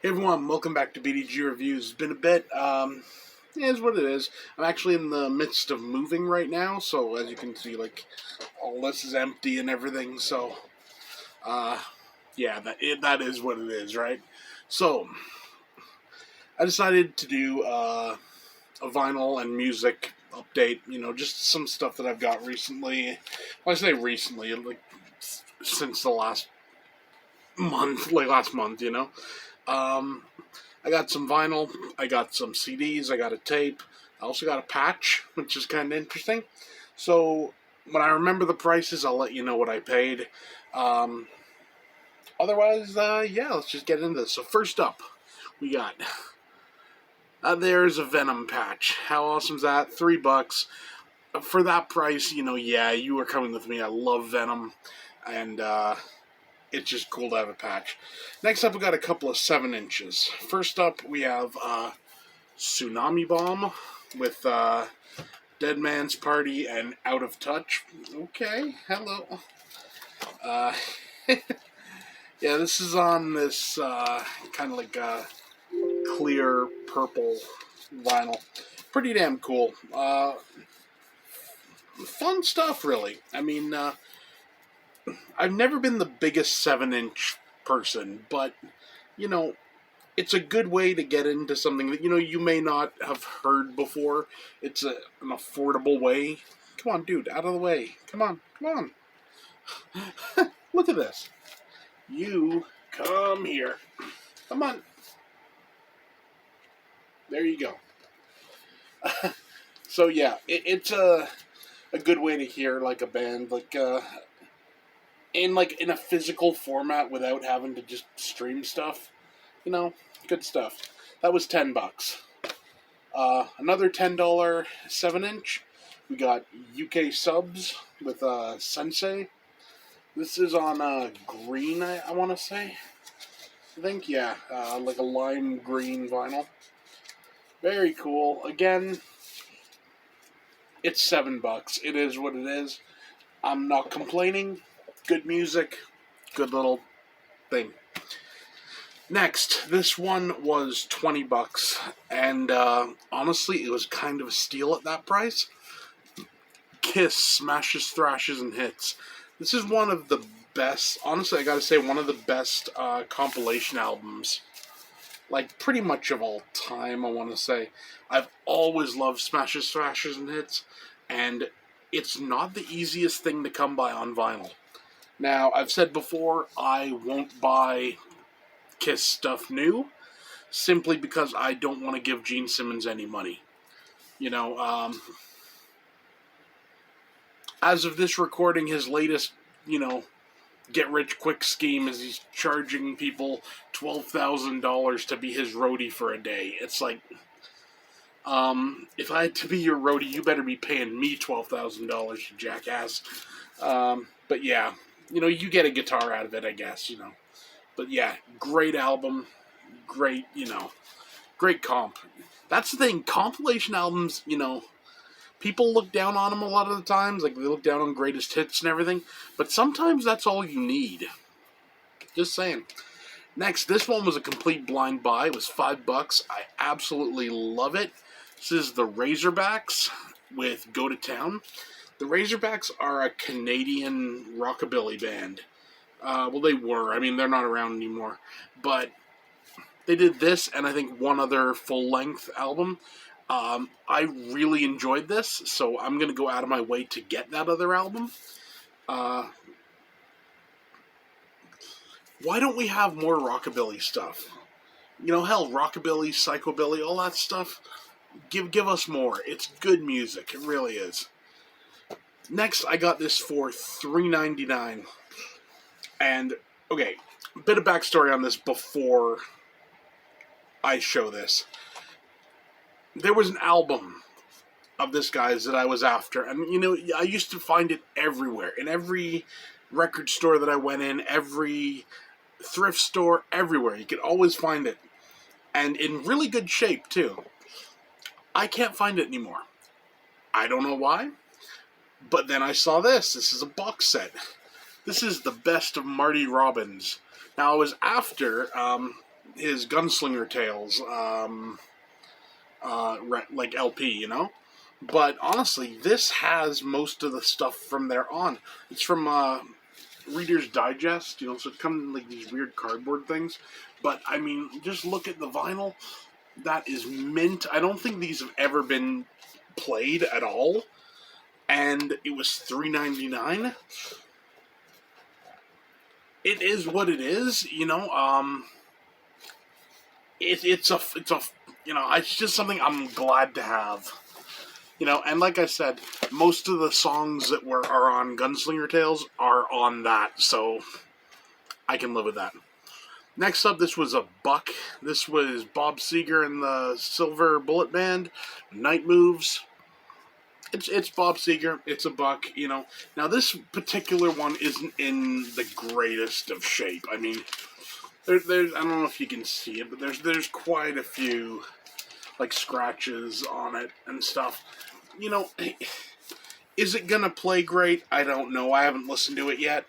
Hey everyone, welcome back to BDG Reviews. It's been a bit, it is what it is. I'm actually in the midst of moving right now, so as you can see, like, all this is empty and everything, so, yeah, that is what it is, right? So, I decided to do, a vinyl and music update, just some stuff that I've got recently. Well, I say recently, like, since the last month. I got some vinyl, I got some CDs, I got a tape, I also got a patch, which is kind of interesting. So when I remember the prices, I'll let you know what I paid. Um, Otherwise, yeah, let's just get into this. So first up, we got there's a Venom patch. How awesome is that? $3 for that price. Yeah, you were coming with me. I love Venom, and it's just cool to have a patch. Next up, we got a couple of 7-inches. First up, we have Tsunami Bomb with Dead Man's Party and Out of Touch. Okay, hello. Uh, yeah, this is on this kind of like clear purple vinyl. Pretty damn cool. Fun stuff, really. I mean, I've never been the biggest 7-inch person, but, you know, it's a good way to get into something that, you may not have heard before. It's an affordable way. Come on, dude, out of the way. Come on. Look at this. You come here. Come on. There you go. So yeah, it's a good way to hear like a band in a physical format without having to just stream stuff. Good stuff. That was $10. Another $10 7-inch. We got UK Subs with Sensei. This is on green, I want to say. I think, yeah, like a lime green vinyl. Very cool. Again, it's $7. It is what it is. I'm not complaining. Good music. Good little thing. Next, this one was $20, and honestly, it was kind of a steal at that price. Kiss Smashes, Thrashes, and Hits. This is one of the best, honestly, I gotta say, one of the best compilation albums, like, pretty much of all time, I want to say. I've always loved Smashes, Thrashes, and Hits, and it's not the easiest thing to come by on vinyl. Now, I've said before, I won't buy Kiss stuff new, simply because I don't want to give Gene Simmons any money. As of this recording, his latest, get-rich-quick scheme is he's charging people $12,000 to be his roadie for a day. It's like, if I had to be your roadie, you better be paying me $12,000, you jackass. But yeah, you get a guitar out of it, I guess, But yeah, great album, great, great comp. That's the thing, compilation albums, people look down on them a lot of the times, like they look down on greatest hits and everything, but sometimes that's all you need. Just saying. Next, this one was a complete blind buy. It was $5. I absolutely love it. This is the Razorbacks with Go to Town. The Razorbacks are a Canadian rockabilly band. Well, they were. I mean, they're not around anymore. But they did this and I think one other full-length album. I really enjoyed this, so I'm going to go out of my way to get that other album. Why don't we have more rockabilly stuff? Hell, rockabilly, psychobilly, all that stuff. Give us more. It's good music. It really is. Next, I got this for $3.99. And, okay, a bit of backstory on this before I show this. There was an album of this guy's that I was after, and, I used to find it everywhere. In every record store that I went in, every thrift store, everywhere. You could always find it. And in really good shape, too. I can't find it anymore. I don't know why. But then I saw this. This is a box set. This is the best of Marty Robbins. Now, I was after his Gunslinger Tales, like LP, you know. But honestly, this has most of the stuff from there on. It's from Reader's Digest, you know, so it comes in like these weird cardboard things. But I mean, just look at the vinyl. That is mint. I don't think these have ever been played at all, and it was $3.99. It is what it is, you know. It's a you know, it's just something I'm glad to have. You know, and like I said, most of the songs that are on Gunslinger Tales are on that, so I can live with that. Next up, this was a buck. This was Bob Seger and the Silver Bullet Band, Night Moves. It's Bob Seger. It's a buck, you know. Now, this particular one isn't in the greatest of shape. I mean, there's I don't know if you can see it, but there's quite a few like scratches on it and stuff. You know, is it gonna play great? I don't know. I haven't listened to it yet.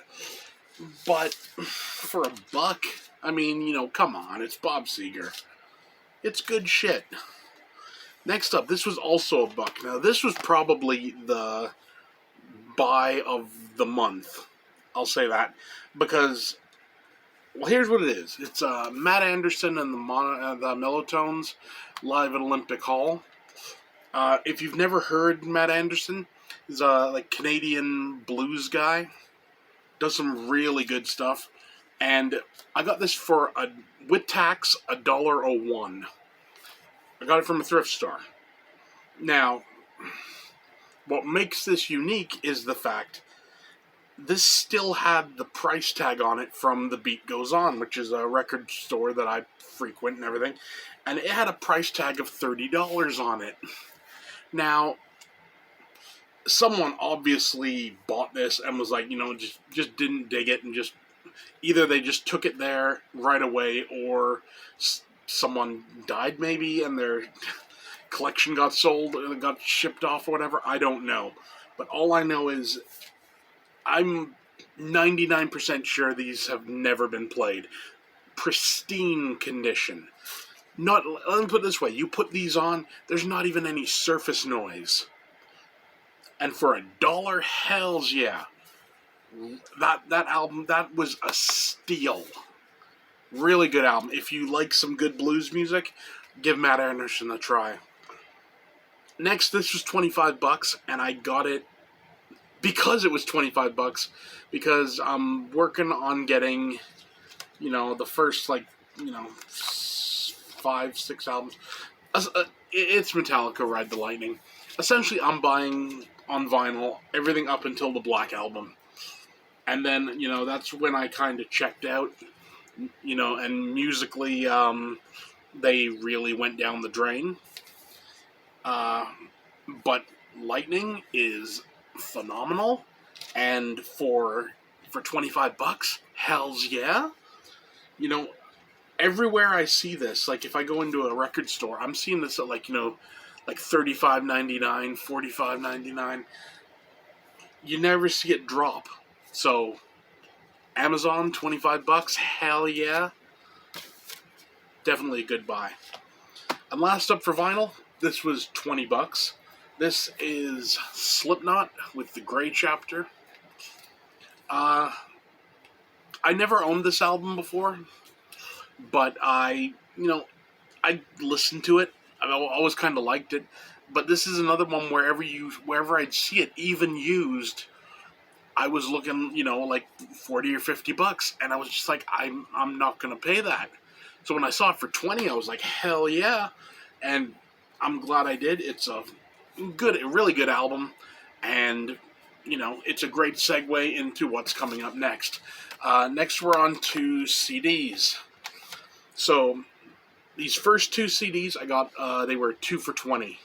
But for a buck, I mean, you know, come on, it's Bob Seger. It's good shit. Next up, this was also a buck. Now, this was probably the buy of the month. I'll say that. Because, well, here's what it is. It's Matt Anderson and the Mellotones live at Olympic Hall. If you've never heard Matt Anderson, he's a like Canadian blues guy. Does some really good stuff. And I got this for, with tax, $1.01. I got it from a thrift store. Now, what makes this unique is the fact this still had the price tag on it from The Beat Goes On, which is a record store that I frequent and everything. And it had a price tag of $30 on it. Now, someone obviously bought this and was like, you know, just didn't dig it, and just either they just took it there right away, or someone died maybe and their collection got sold and got shipped off or whatever. I don't know. But all I know is I'm 99% sure these have never been played. Pristine condition. Let me put it this way. You put these on, there's not even any surface noise. And for $1, hells yeah. That album, that was a steal. Really good album. If you like some good blues music, give Matt Anderson a try. Next, this was $25, and I got it because it was $25, because I'm working on getting, you know, the first, like, you know, 5, 6 albums. It's Metallica, Ride the Lightning. Essentially, I'm buying on vinyl everything up until the Black Album. And then, you know, that's when I kind of checked out, you know, and musically, they really went down the drain. But Lightning is phenomenal, and for $25, hells yeah. You know, everywhere I see this, like if I go into a record store, I'm seeing this at like, you know, like $35.99, $45.99. You never see it drop. So, Amazon, $25, hell yeah. Definitely a good buy. And last up for vinyl, this was $20. This is Slipknot with the Grey Chapter. I never owned this album before, but I listened to it. I always kind of liked it. But this is another one wherever I'd see it, even used, I was looking, you know, like $40 or $50, and I was just like, I'm not gonna pay that. So when I saw it for $20, I was like, hell yeah, and I'm glad I did. It's a really good album, and you know, it's a great segue into what's coming up next. Next, we're on to CDs. So these first 2 CDs I got, they were 2 for $20.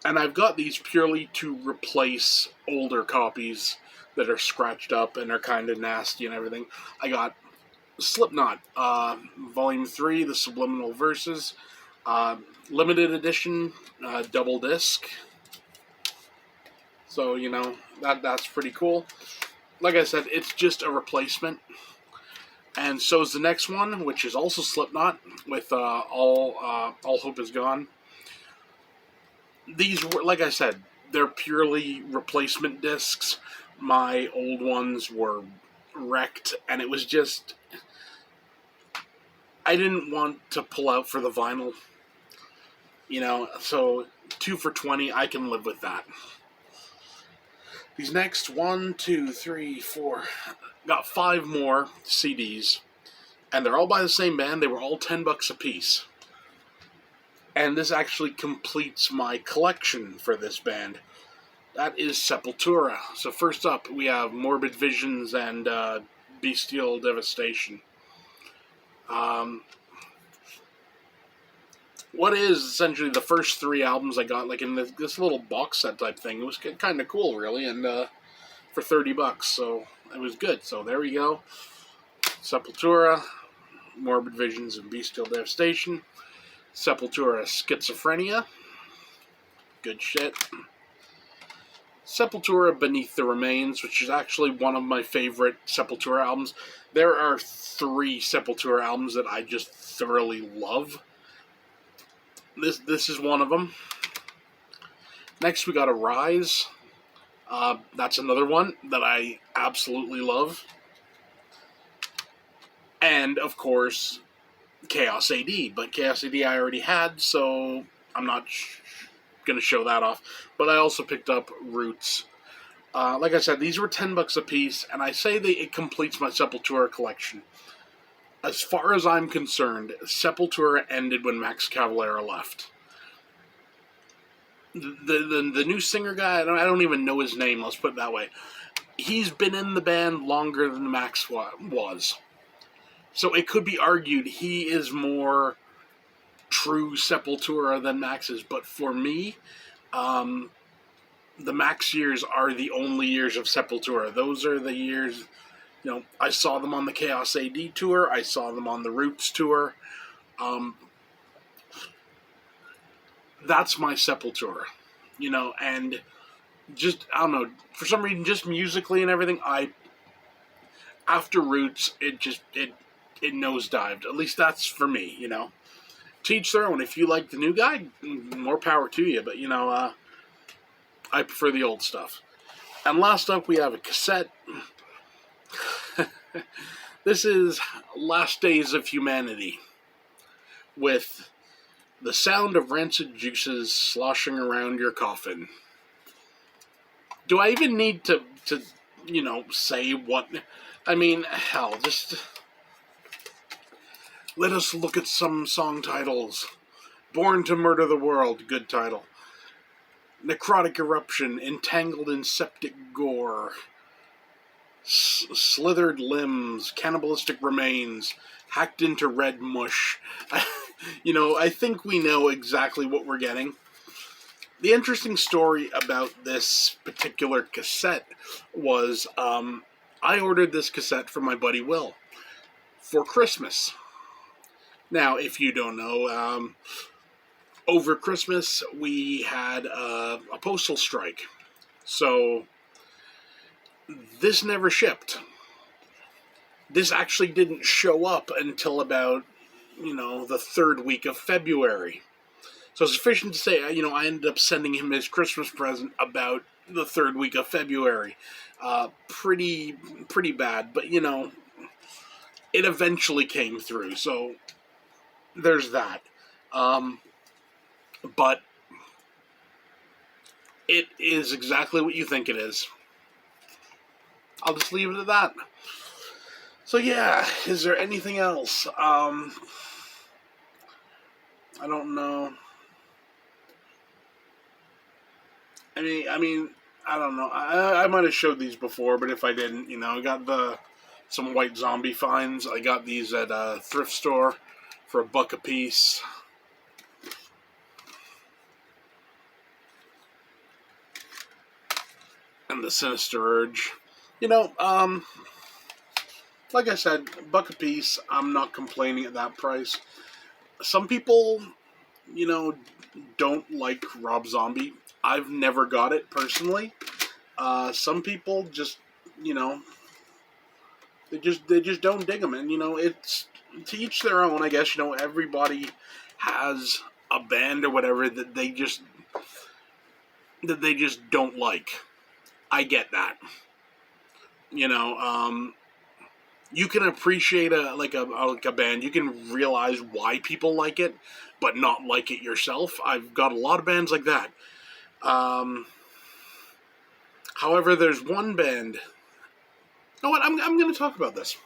And I've got these purely to replace older copies that are scratched up and are kind of nasty and everything. I got Slipknot, Volume 3, The Subliminal Verses, limited edition, double disc. So, you know, that's pretty cool. Like I said, it's just a replacement. And so is the next one, which is also Slipknot with All Hope Is Gone. These were, like I said, they're purely replacement discs. My old ones were wrecked, and it was just, I didn't want to pull out for the vinyl, so 2 for $20, I can live with that. These next 1, 2, 3, 4, got 5 more CDs, and they're all by the same band. They were all $10 a piece. And this actually completes my collection for this band. That is Sepultura. So first up, we have Morbid Visions and Bestial Devastation. What is essentially the first 3 albums I got, like in this little box set type thing. It was kind of cool, really, and for $30, so it was good. So there we go. Sepultura, Morbid Visions, and Bestial Devastation. Sepultura, Schizophrenia. Good shit. Sepultura, Beneath the Remains, which is actually one of my favorite Sepultura albums. There are 3 Sepultura albums that I just thoroughly love. This is one of them. Next, we got Arise. That's another one that I absolutely love. And, of course, Chaos AD. But Chaos AD I already had, so I'm not going to show that off. But I also picked up Roots. Like I said, these were $10 a piece, and I say that it completes my Sepultura collection. As far as I'm concerned, Sepultura ended when Max Cavalera left. The new singer guy, I don't even know his name, let's put it that way. He's been in the band longer than Max was. So it could be argued he is more true Sepultura than Max is. But for me, the Max years are the only years of Sepultura. Those are the years, I saw them on the Chaos AD tour. I saw them on the Roots tour. That's my Sepultura, and just, I don't know, for some reason, just musically and everything, after Roots, it nosedived. At least that's for me, To each their own. If you like the new guy, more power to you, but, I prefer the old stuff. And last up, we have a cassette. This is Last Days of Humanity, with the sound of rancid juices sloshing around your coffin. Do I even need to say what? I mean, hell, just let us look at some song titles. Born to Murder the World, good title. Necrotic Eruption, entangled in septic gore. Slithered limbs, cannibalistic remains, hacked into red mush. I think we know exactly what we're getting. The interesting story about this particular cassette was I ordered this cassette from my buddy Will for Christmas. Now, if you don't know, over Christmas we had a postal strike. So this never shipped. This actually didn't show up until about, the 3rd week of February. So sufficient to say, I ended up sending him his Christmas present about the 3rd week of February. Pretty bad, but, it eventually came through. So there's that. But it is exactly what you think it is. I'll just leave it at that. So yeah, is there anything else? I don't know. I mean, I don't know. I might have showed these before, but if I didn't, I got some White Zombie finds. I got these at a thrift store for $1 a piece. And the Sinister Urge. Like I said, $1 a piece. I'm not complaining at that price. Some people, don't like Rob Zombie. I've never got it personally. Some people just, They just don't dig them, and it's to each their own. I guess everybody has a band or whatever that they just don't like. I get that. You can appreciate a band. You can realize why people like it, but not like it yourself. I've got a lot of bands like that. However, there's one band. You know what? I'm going to talk about this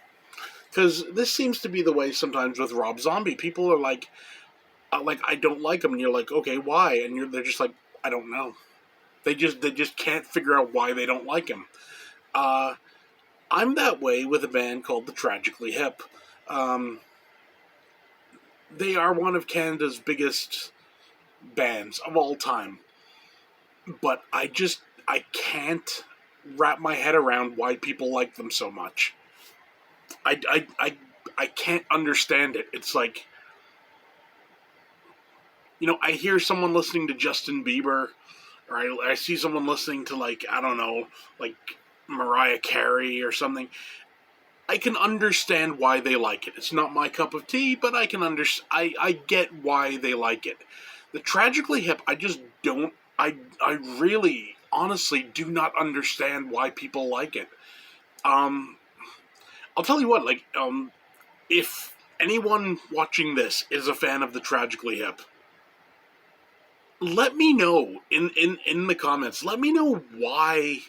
because this seems to be the way sometimes with Rob Zombie. People are like I don't like him, and you're like, okay, why? And they're just like, I don't know. They just can't figure out why they don't like him. I'm that way with a band called the Tragically Hip. They are one of Canada's biggest bands of all time, but I can't wrap my head around why people like them so much. I can't understand it. It's like, I hear someone listening to Justin Bieber, or I see someone listening to, I don't know, Mariah Carey or something. I can understand why they like it. It's not my cup of tea, but I can I get why they like it. The Tragically Hip, I just don't. I really, honestly, do not understand why people like it. I'll tell you what. If anyone watching this is a fan of the Tragically Hip, let me know in the comments. Let me know why.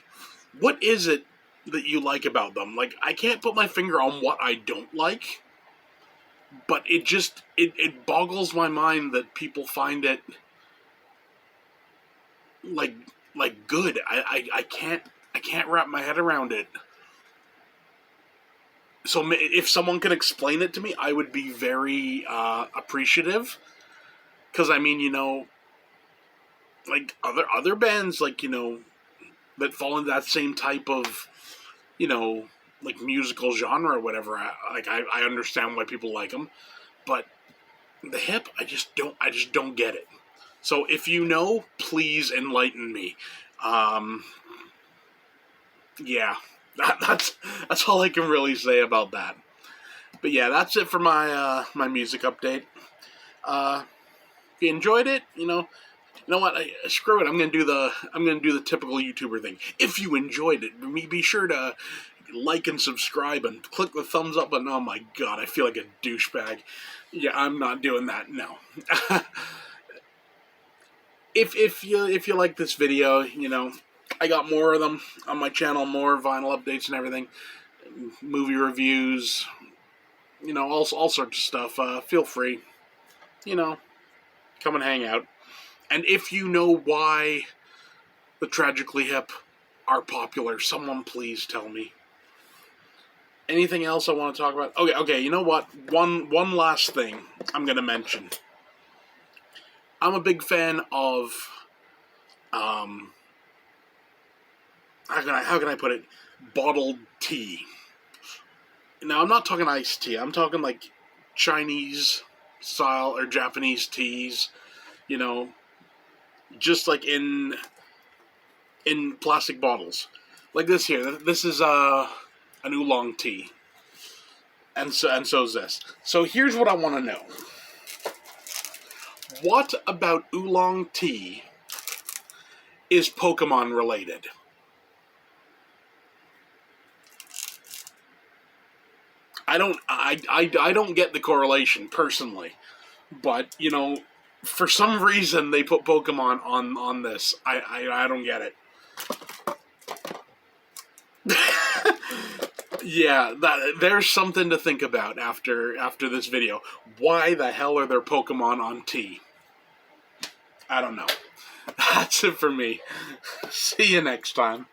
What is it that you like about them? I can't put my finger on what I don't like, but it boggles my mind that people find it good. I can't wrap my head around it. So if someone can explain it to me, I would be very appreciative. Because other bands that fall into that same type of musical genre or whatever. I understand why people like them, but the Hip, I just don't get it. So if you know, please enlighten me. Yeah, that's all I can really say about that. But yeah, that's it for my my music update. If you enjoyed it, you know what? Screw it. I'm gonna do the typical YouTuber thing. If you enjoyed it, be sure to like and subscribe and click the thumbs up button. Oh my god, I feel like a douchebag. Yeah, I'm not doing that. No. if you like this video, I got more of them on my channel, more vinyl updates and everything, movie reviews, all sorts of stuff. Feel free, come and hang out. And if you know why the Tragically Hip are popular, someone please tell me. Anything else I want to talk about? Okay, you know what? One last thing I'm going to mention. I'm a big fan of, how can I put it? Bottled tea. Now, I'm not talking iced tea. I'm talking Chinese style or Japanese teas, just in plastic bottles. Like this here. This is an oolong tea. And so is this. So here's what I want to know. What about oolong tea is Pokemon related? I don't get the correlation personally, but for some reason they put Pokemon on this. I don't get it. Yeah, there's something to think about after this video. Why the hell are there Pokemon on tea? I don't know. That's it for me. See you next time.